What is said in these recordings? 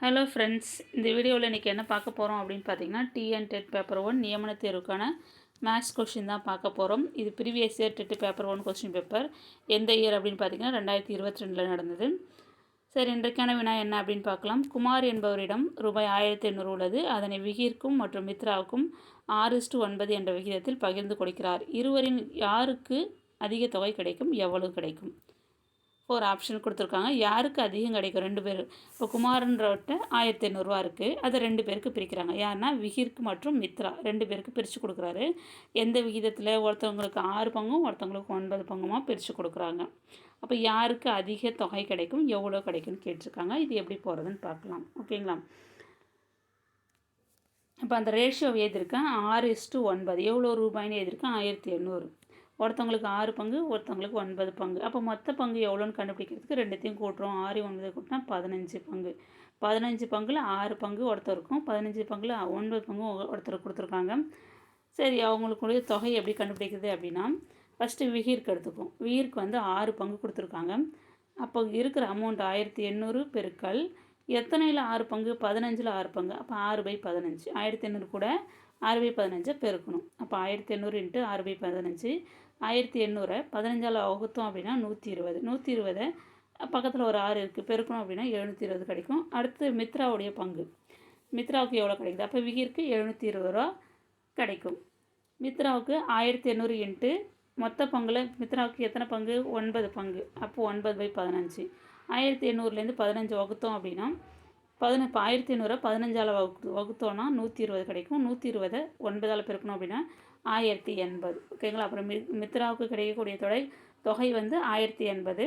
Hello friends, இந்த வீடியோவில் இன்றைக்கி என்ன பார்க்க போகிறோம் அப்படின்னு பார்த்தீங்கன்னா, TN பேப்பர் 1 நியமன தேர்வுக்கான மேத்ஸ் கொஸ்டின் தான் பார்க்க போகிறோம். இது previous year dead paper 1 question paper. எந்த இயர் அப்படின்னு பார்த்தீங்கன்னா 2022 நடந்தது. சரி, இன்றைக்கான வினா என்ன அப்படின்னு பார்க்கலாம். குமார் என்பவரிடம் ரூபாய் 1800 உள்ளது. அதனை விகிர்க்கும் மற்றும் மித்ராவுக்கும் 6:9 என்ற விகிதத்தில் பகிர்ந்து கொடுக்கிறார். இருவரின் யாருக்கு அதிக தொகை கிடைக்கும், எவ்வளவு கிடைக்கும்? ஒரு ஆப்ஷன் கொடுத்துருக்காங்க. யாருக்கு அதிகம் கிடைக்கும்? 2 பேர். இப்போ குமார்ன்றவர்கிட்ட 1800 இருக்குது. அதை 2 பேருக்கு பிரிக்கிறாங்க. யாருன்னா விகிர்க்கு மற்றும் மித்ரா 2 பேருக்கு பிரித்து கொடுக்குறாரு. எந்த விகிதத்தில்? ஒருத்தவங்களுக்கு 6 பங்கும் ஒருத்தவங்களுக்கு 9 பங்குமாக பிரித்து கொடுக்குறாங்க. அப்போ யாருக்கு அதிக தொகை கிடைக்கும், எவ்வளோ கிடைக்கும்னு கேட்டிருக்காங்க. இது எப்படி போகிறதுன்னு பார்க்கலாம். ஓகேங்களா? இப்போ அந்த ரேஷியோ எழுதியிருக்கேன். 6:9 எவ்வளோ ரூபாய்னு எழுதியிருக்கேன்? 1800. ஒருத்தவங்களுக்கு 6 பங்கு, ஒருத்தவங்களுக்கு 9 பங்கு. அப்போ மொத்த பங்கு எவ்வளோன்னு கண்டுபிடிக்கிறதுக்கு ரெண்டுத்தையும் கூட்டுறோம். 6 9 கூட்டினா 15 பங்கு. 15 பங்கில் 6 பங்கு ஒருத்தருக்கும், 15 பங்கில் 9 பங்கும் ஒருத்தருக்கு கொடுத்துருக்காங்க. சரி, அவங்களுக்குடைய தொகை எப்படி கண்டுபிடிக்கிறது அப்படின்னா, ஃபஸ்ட்டு விகிர்க்கு எடுத்துக்கும். விகிர்க்கு 6 பங்கு கொடுத்துருக்காங்க. அப்போ இருக்கிற அமௌண்ட் 1800 பெருக்கல் எத்தனையில் 6 பங்கு? 15ல் 6 பங்கு. அப்போ 6/15. 1800 கூட 6/15 பெருக்கணும். அப்போ 1800 × 6/15. 1800 15ஆல் வகுத்தோம் அப்படின்னா 120. 120 பக்கத்தில் ஒரு 6 இருக்குது, பெருக்கணும் அப்படின்னா 720 கிடைக்கும். அடுத்து மித்ராவுடைய பங்கு. மித்ராவுக்கு எவ்வளோ கிடைக்குது? அப்போ விகிர்க்கு 720 ரூபா கிடைக்கும். மித்ராவுக்கு 1800 × மொத்த பங்கில் மித்ராவுக்கு எத்தனை பங்கு? 9 பங்கு. அப்போது 9/15. 1800லேருந்து 15 வகுத்தோம் அப்படின்னா 1800 15ஆல் வகுத்தோன்னா 120 கிடைக்கும். 120 9ஆல் பெருக்கணும் அப்படின்னா 1080. ஓகேங்களா? அப்புறம் மித்ராவுக்கு கிடைக்கக்கூடிய தொகை 1080.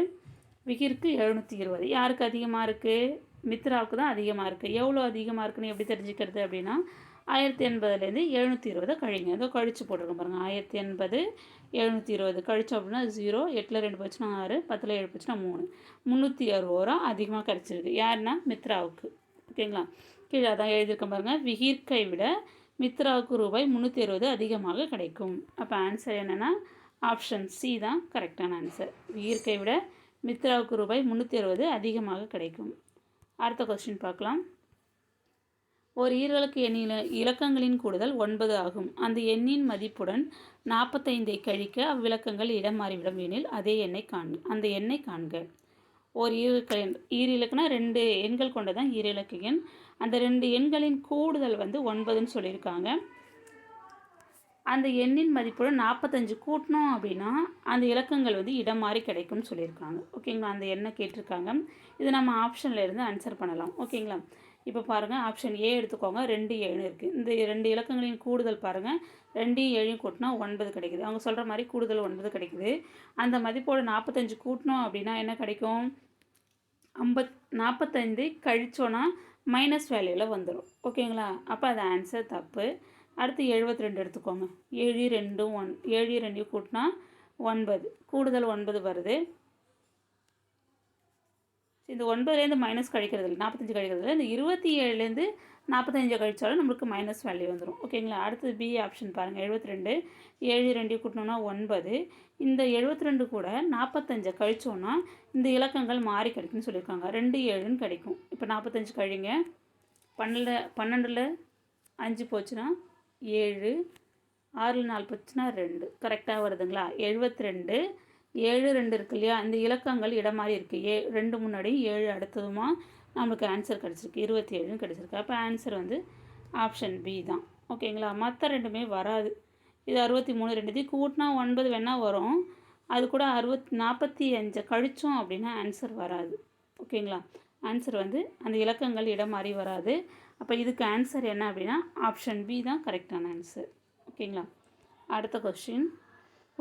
விகிர்க்கு 720. யாருக்கு அதிகமாக இருக்குது? மித்ராவுக்கு தான் அதிகமாக இருக்குது. எவ்வளோ அதிகமாக இருக்குன்னு எப்படி தெரிஞ்சுக்கிறது அப்படின்னா, 1080லேருந்து 720 கழிங்க. ஏதோ கழிச்சு போட்டிருக்கோம் பாருங்கள். 1080 720 கழிச்சோம் அப்படின்னா 0. 8ல் 2 போச்சுன்னா 6, 10ல் 7 போச்சுன்னா 3. 360 ரூபா அதிகமாக கிடச்சிருக்கு. யாருன்னா மித்ராவுக்கு. ஓகேங்களா? கீழே அதான் எழுதியிருக்கேன் பாருங்கள். விகிர்க்கை விட மித்ராவுக்கு ரூபாய் 360 அதிகமாக கிடைக்கும். அப்போ ஆன்சர் என்னென்னா ஆப்ஷன் சி தான் கரெக்டான ஆன்சர். விகிர்க்கை விட மித்ராவுக்கு ரூபாய் 360 அதிகமாக கிடைக்கும். அடுத்த கொஸ்டின் பார்க்கலாம். ஒரு ஈரலுக்கு இலக்கங்களின் கூடுதல் 9 ஆகும். அந்த எண்ணின் மதிப்புடன் 45ஐ கழிக்க அவ்விலக்கங்கள் இடம் மாறிவிடும் எனில் அதே அந்த எண்ணை காண்க. ஒரு ஈரிலக்குனா 2 எண்கள் கொண்டதான் ஈரிலக்கு எண். அந்த 2 எண்களின் கூடுதல் 9ன்னு சொல்லியிருக்காங்க. அந்த எண்ணின் மதிப்புடன் 45 கூட்டணும் அப்படின்னா அந்த இலக்கங்கள் இடம் மாறி கிடைக்கும்னு சொல்லியிருக்காங்க. ஓகேங்களா? அந்த எண்ணை கேட்டிருக்காங்க. இது நம்ம ஆப்ஷனில் இருந்து ஆன்சர் பண்ணலாம். ஓகேங்களா? இப்போ பாருங்கள், ஆப்ஷன் ஏ எடுத்துக்கோங்க. 2 7 இருக்குது. இந்த 2 இலக்கங்களின் கூடுதல் பாருங்கள். 2 7 கூட்டினா 9 கிடைக்குது. அவங்க சொல்கிற மாதிரி கூடுதல் 9 கிடைக்குது. அந்த மதிப்போடு 45 கூட்டணும் அப்படின்னா என்ன கிடைக்கும்? 45 கழிச்சோன்னா மைனஸ் வேல்யூவில் வந்துடும். ஓகேங்களா? அப்போ அது ஆன்சர் தப்பு. அடுத்து 72 எடுத்துக்கோங்க. 7 2 1 7 2 கூட்டினா 9. கூடுதல் 9 வருது. இந்த 9லேருந்து மைனஸ் கழிக்கிறது இல்லை, 45 கழிக்கிறது இல்லை. இந்த 27லேருந்து 45 கழிச்சாலும் நம்மளுக்கு மைனஸ் வேல்யூ வந்துடும். ஓகேங்களா? அடுத்து பி ஆப்ஷன் பாருங்கள். 72 7 2 கூட்டினோன்னா 9. இந்த 72 கூட 45 கழிச்சோன்னா இந்த இலக்கங்கள் மாறி கிடைக்குன்னு சொல்லியிருக்காங்க. 2 7ன்னு கிடைக்கும். இப்போ 45 கழிங்க. 12ல் 5 போச்சுன்னா 7, 6ல் 4 போச்சுன்னா 2. கரெக்டாக வருதுங்களா? 72 7 2 இருக்கு இல்லையா? இந்த இலக்கங்கள் இடம் மாதிரி இருக்குது. 2 முன்னாடி 7 அடுத்ததுமா நம்மளுக்கு ஆன்சர் கிடச்சிருக்கு. 27ன்னு கிடச்சிருக்கு. அப்போ ஆன்சர் ஆப்ஷன் பி தான். ஓகேங்களா? மற்ற ரெண்டுமே வராது. இது 63 ரெண்டுத்தையும் கூட்டினா 9 வேணால் வரும். அது கூட 45 கழித்தோம் அப்படின்னா ஆன்சர் வராது. ஓகேங்களா? ஆன்சர் அந்த இலக்கங்கள் இடம் மாறி வராது. அப்போ இதுக்கு ஆன்சர் என்ன அப்படின்னா ஆப்ஷன் பி தான் கரெக்டான ஆன்சர். ஓகேங்களா? அடுத்த கொஸ்டின்.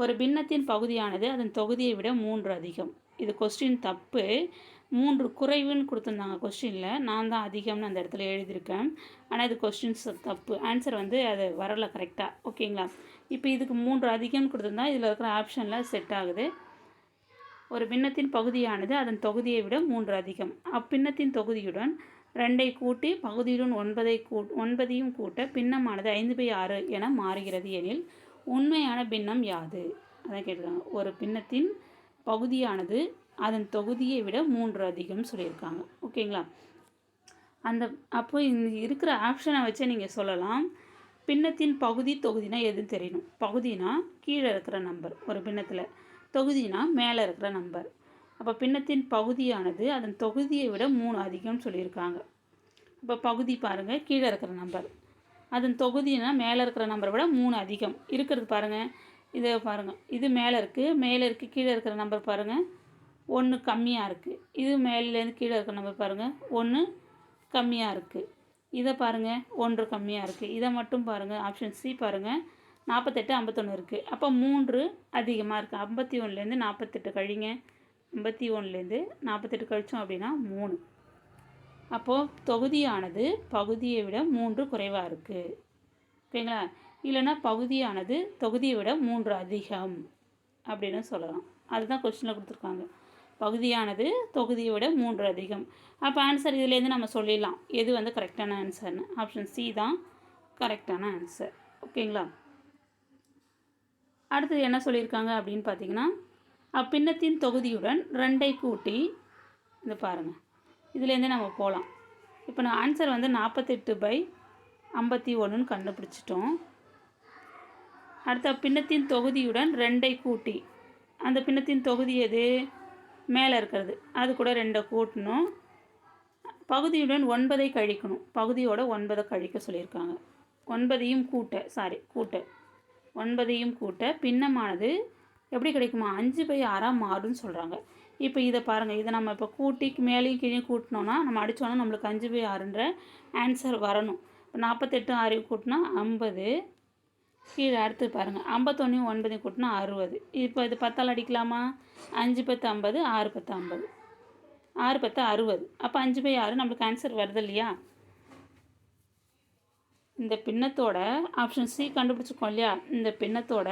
ஒரு பின்னத்தின் பகுதியானது அதன் தொகுதியை விட 3 அதிகம். இது கொஸ்டின் தப்பு. 3 குறைவுன்னு கொடுத்துருந்தாங்க கொஸ்டினில். நான் தான் அதிகம்னு அந்த இடத்துல எழுதியிருக்கேன். ஆனால் இது கொஸ்டின்ஸ் தப்பு. ஆன்சர் அது வரலை கரெக்டாக. ஓகேங்களா? இப்போ இதுக்கு 3 அதிகம்னு கொடுத்துருந்தா இதில் இருக்கிற ஆப்ஷனில் செட் ஆகுது. ஒரு பின்னத்தின் பகுதியானது அதன் தொகுதியை விட 3 அதிகம். அப்பின்னத்தின் தொகுதியுடன் 2ஐ கூட்டி பகுதியுடன் 9ஐயும் கூட்ட பின்னமானது 5/6 என மாறுகிறது எனில் உண்மையான பின்னம் யாது? அதான் கேட்டிருக்காங்க. ஒரு பின்னத்தின் பகுதியானது அதன் தொகுதியை விட 3 அதிகம்னு சொல்லியிருக்காங்க. ஓகேங்களா? அந்த அப்போ இந்த இருக்கிற ஆப்ஷனை வச்சே நீங்கள் சொல்லலாம். பின்னத்தின் பகுதி தொகுதினா எதுன்னு தெரியணும். பகுதினா கீழே இருக்கிற நம்பர் ஒரு பின்னத்தில், தொகுதினா மேலே இருக்கிற நம்பர். அப்போ பின்னத்தின் பகுதியானது அதன் தொகுதியை விட 3 அதிகம்னு சொல்லியிருக்காங்க. இப்போ பகுதி பாருங்கள், கீழே இருக்கிற நம்பர். அதன் தொகுதினா மேலே இருக்கிற நம்பரை விட 3 அதிகம் இருக்கிறது பாருங்கள். இதை பாருங்கள், இது மேலே இருக்குது, கீழே இருக்கிற நம்பர் பாருங்கள் 1 கம்மியாக இருக்குது. இது மேலேருந்து கீழே இருக்கிற நம்பர் பாருங்கள் 1 கம்மியாக இருக்குது. இதை பாருங்கள் 1 கம்மியாக இருக்குது. இதை மட்டும் பாருங்கள், ஆப்ஷன் சி பாருங்கள் 48 51 இருக்குது. அப்போ 3 அதிகமாக இருக்குது. 51லேருந்து 48 கழிங்க. 51லேருந்து 48 கழித்தோம் அப்படின்னா 3. அப்போது தொகுதியானது பகுதியை விட 3 குறைவாக இருக்குது. ஓகேங்களா? இல்லைன்னா பகுதியானது தொகுதியை விட 3 அதிகம் அப்படின்னு சொல்லலாம். அதுதான் கொஸ்டினில் கொடுத்துருக்காங்க. பகுதியானது தொகுதியை விட 3 அதிகம். அப்போ ஆன்சர் இதுலேருந்து நம்ம சொல்லிடலாம் எது வந்து கரெக்டான ஆன்சர்னு. ஆப்ஷன் சி தான் கரெக்டான ஆன்சர். ஓகேங்களா? அடுத்தது என்ன சொல்லியிருக்காங்க அப்படின்னு பார்த்தீங்கன்னா, அப்பின்னத்தின் தொகுதியுடன் 2ஐ கூட்டி, இது பாருங்கள், இதுலேருந்து நம்ம போகலாம். இப்போ நான் ஆன்சர் வந்து 48/51ன்னு கண்டுபிடிச்சிட்டோம். அடுத்த பின்னத்தின் தொகுதியுடன் 2ஐ கூட்டி, அந்த பின்னத்தின் தொகுதி எது? மேலே இருக்கிறது, அது கூட 2 கூட்டணும். பகுதியுடன் 9ஐ கழிக்கணும். பகுதியோட 9ஐ கழிக்க சொல்லியிருக்காங்க. 9ஐயும் கூட்ட 9ஐயும் கூட்ட பின்னமானது எப்படி கிடைக்குமா? 5/6 மாறும்னு சொல்கிறாங்க. இப்போ இதை பாருங்கள், இதை நம்ம இப்போ கூட்டி மேலேயும் கீழே கூட்டினோன்னா நம்ம அடித்தோன்னா நம்மளுக்கு 5/6ன்ற ஆன்சர் வரணும். இப்போ 48 6 கூட்டினா 50. கீழே அடுத்து பாருங்கள் 51 9 கூட்டினா 60. இப்போ இது 10ஆல் அடிக்கலாமா? 5 10 50, 6 10 50, 6 10 60. அப்போ 5/6 நம்மளுக்கு ஆன்சர் வருது இல்லையா? இந்த பின்னத்தோட ஆப்ஷன் சி கண்டுபிடிச்சிருக்கோம் இல்லையா? இந்த பின்னத்தோட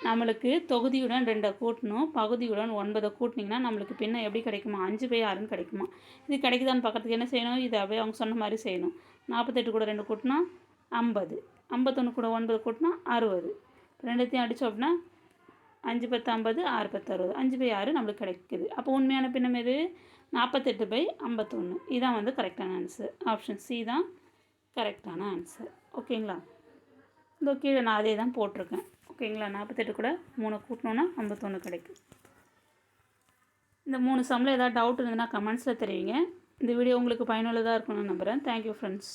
நம்மளுக்கு தொகுதியுடன் 2 கூட்டணும், பகுதியுடன் 9 கூட்டினீங்கன்னா நம்மளுக்கு பின்னம் எப்படி கிடைக்குமா? 5/6ன்னு கிடைக்குமா? இது கிடைக்குதான்னு பார்க்கறதுக்கு என்ன செய்யணும்? இதை அப்படியே அவங்க சொன்ன மாதிரி செய்யணும். 48 கூட 2 கூட்டினா 50, 51 கூட 9 கூட்டினா 60. ரெண்டுத்தையும் அடித்தோம் அப்படின்னா 5 10 50, 6 10 60, 5/6 நம்மளுக்கு கிடைக்குது. அப்போ உண்மையான பின்னம் எது? 48/51. இதுதான் வந்து கரெக்டான ஆன்சர். ஆப்ஷன் சி தான் கரெக்டான ஆன்சர். ஓகேங்களா? இந்த கீழே நான் அதே தான் போட்டிருக்கேன். ஓகேங்களா? 48 கூட 3 கூட்டினோன்னா 51 கிடைக்கும். இந்த 3 சம்மில் ஏதாவது டவுட் இருந்ததுன்னா கமெண்ட்ஸில் தெரிவிங்க. இந்த வீடியோ உங்களுக்கு பயனுள்ளதாக இருக்கும்னு நம்புகிறேன். Thank you friends.